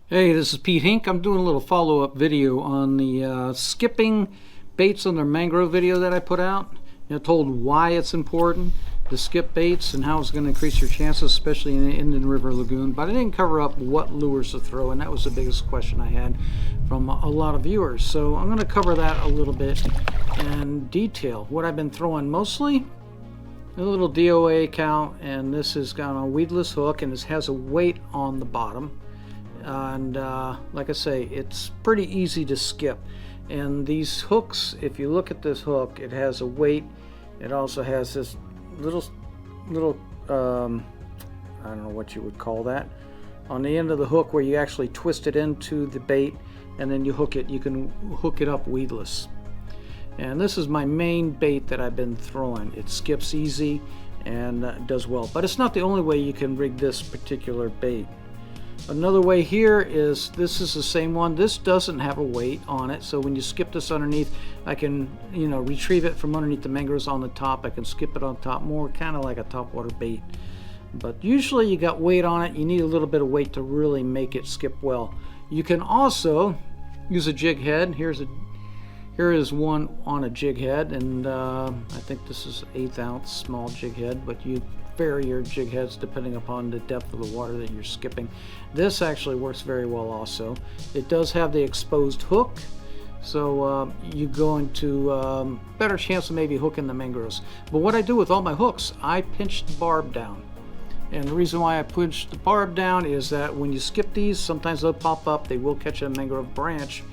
Hey, this is Pete Hink. I'm doing a little follow-up video on the skipping baits on their mangrove video that I put out. Told why it's important to skip baits and how it's going to increase your chances, especially in the Indian River Lagoon. But I didn't cover up what lures to throw, and that was the biggest question I had from a lot of viewers. So I'm going to cover that a little bit in detail. What I've been throwing mostly, a little DOA count, and this has got a weedless hook, and this has a weight on the bottom. And like I say, it's pretty easy to skip. And these hooks, if you look at this hook, it has a weight. It also has this little I don't know what you would call that, on the end of the hook where you actually twist it into the bait, and then you hook it. You can hook it up weedless. And this is my main bait that I've been throwing. It skips easy and does well, but it's not the only way you can rig this particular bait. Another way here is, this is the same one. This doesn't have a weight on it, so when you skip this underneath, I can retrieve it from underneath the mangroves on the top. I can skip it on top, more kind of like a topwater bait. But usually you got weight on it. You need a little bit of weight to really make it skip well. You can also use a jig head. Here is one on a jig head, and I think this is 1/8 ounce small jig head, but you vary your jig heads depending upon the depth of the water that you're skipping. This actually works very well also. It does have the exposed hook, so you're going to better chance of maybe hooking the mangroves. But what I do with all my hooks, I pinch the barb down. And the reason why I pinch the barb down is that when you skip these, sometimes they'll pop up, they will catch a mangrove branch,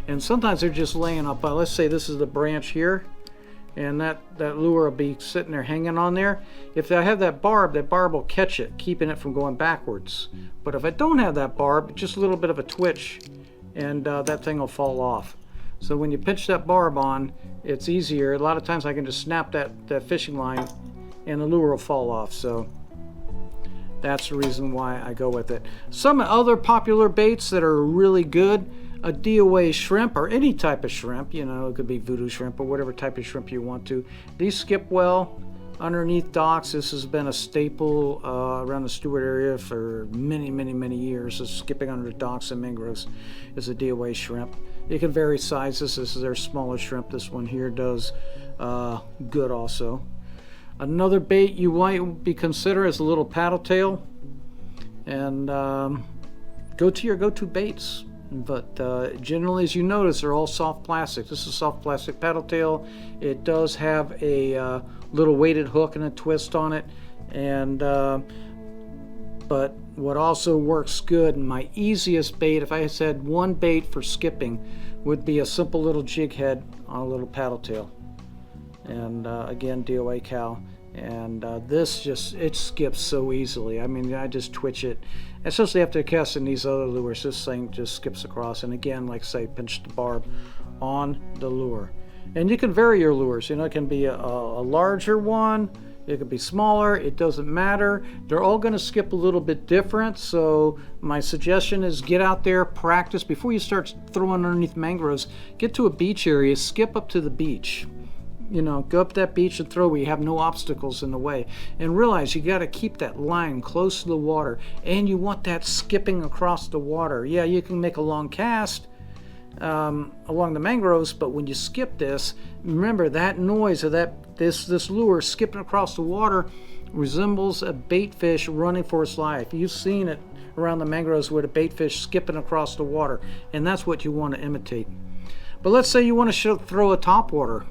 and sometimes they're just laying up. Let's say this is the branch here, and that lure will be sitting there hanging on there. If I have that barb will catch it, keeping it from going backwards. But if I don't have that barb, just a little bit of a twitch, and that thing will fall off. So when you pinch that barb on, it's easier. A lot of times I can just snap that fishing line and the lure will fall off. So that's the reason why I go with it. Some other popular baits that are really good, a DOA shrimp, or any type of shrimp, it could be voodoo shrimp or whatever type of shrimp you want to. These skip well underneath docks. This has been a staple around the Stewart area for many years. Is skipping under docks and mangroves is a DOA shrimp. You can vary sizes. This is their smaller shrimp. This one here does good also. Another bait you might be consider is a little paddle tail, and go to your go-to baits. But generally, as you notice, they're all soft plastic. This is soft plastic paddle tail. It does have a little weighted hook and a twist on it, and but what also works good, and my easiest bait, if I said one bait for skipping, would be a simple little jig head on a little paddle tail. And again, DOA cow. And this it skips so easily. I mean, I just twitch it, especially after casting these other lures. This thing just skips across, and again, like say, pinch the barb on the lure. And you can vary your lures. It can be a larger one, it could be smaller, it doesn't matter. They're all going to skip a little bit different. So my suggestion is get out there, practice before you start throwing underneath mangroves. Get to a beach area, skip up to the beach. Go up that beach and throw where you have no obstacles in the way, and realize you got to keep that line close to the water, and you want that skipping across the water. Yeah, you can make a long cast along the mangroves, but when you skip this, remember that noise of this lure skipping across the water resembles a bait fish running for its life. You've seen it around the mangroves with a bait fish skipping across the water, and that's what you want to imitate. But let's say you want to throw a topwater.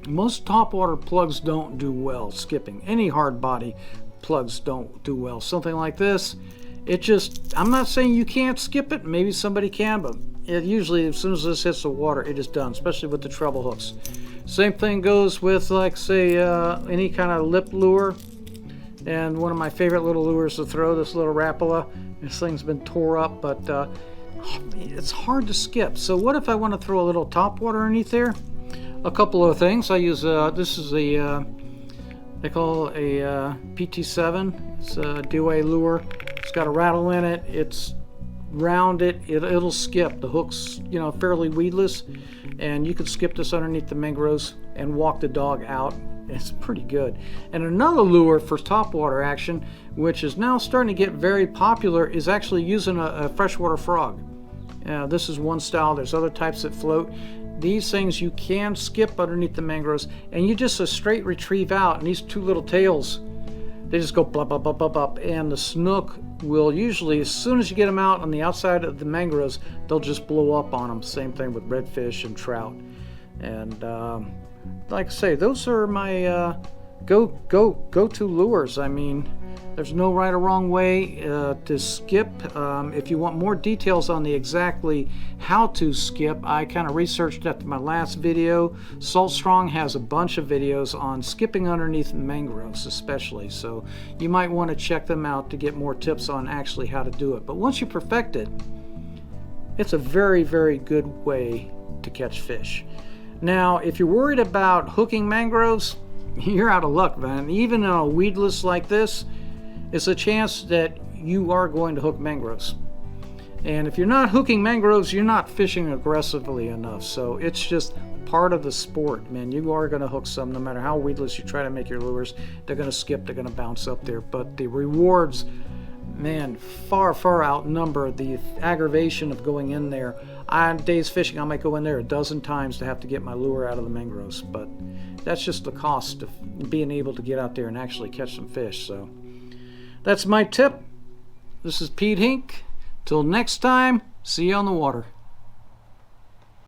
Most topwater plugs don't do well skipping. Any hard body plugs don't do well. Something like this, I'm not saying you can't skip it. Maybe somebody can, but it usually, as soon as this hits the water, it is done, especially with the treble hooks. Same thing goes with, like, say, any kind of lip lure. And one of my favorite little lures to throw, this little Rapala. This thing's been tore up, but it's hard to skip. So what if I want to throw a little topwater underneath there? A couple of things. I use this is they call a PT7. It's a DOA lure. It's got a rattle in it. It's rounded. It'll skip. The hook's fairly weedless, and you can skip this underneath the mangroves and walk the dog out It's pretty good. And another lure for topwater action, which is now starting to get very popular, is actually using a freshwater frog. This is one style. There's other types that float. These things you can skip underneath the mangroves, and you just a straight retrieve out, and these two little tails, they just go blop, blop, blop, blop, blop, and the snook will usually, as soon as you get them out on the outside of the mangroves, they'll just blow up on them. Same thing with redfish and trout. And like I say, those are my go-to lures. I mean, there's no right or wrong way to skip. If you want more details on the exactly how to skip, I kind of researched after my last video. Salt Strong has a bunch of videos on skipping underneath mangroves especially, so you might want to check them out to get more tips on actually how to do it. But once you perfect it, it's a very, very good way to catch fish. Now, if you're worried about hooking mangroves, you're out of luck, man. Even on a weedless like this, it's a chance that you are going to hook mangroves. And if you're not hooking mangroves, you're not fishing aggressively enough. So it's just part of the sport, man. You are going to hook some, no matter how weedless you try to make your lures. They're going to skip, they're going to bounce up there. But the rewards, man, far, far outnumber the aggravation of going in there. On days fishing, I might go in there a dozen times to have to get my lure out of the mangroves. But that's just the cost of being able to get out there and actually catch some fish. So that's my tip. This is Pete Hink. Till next time, see you on the water.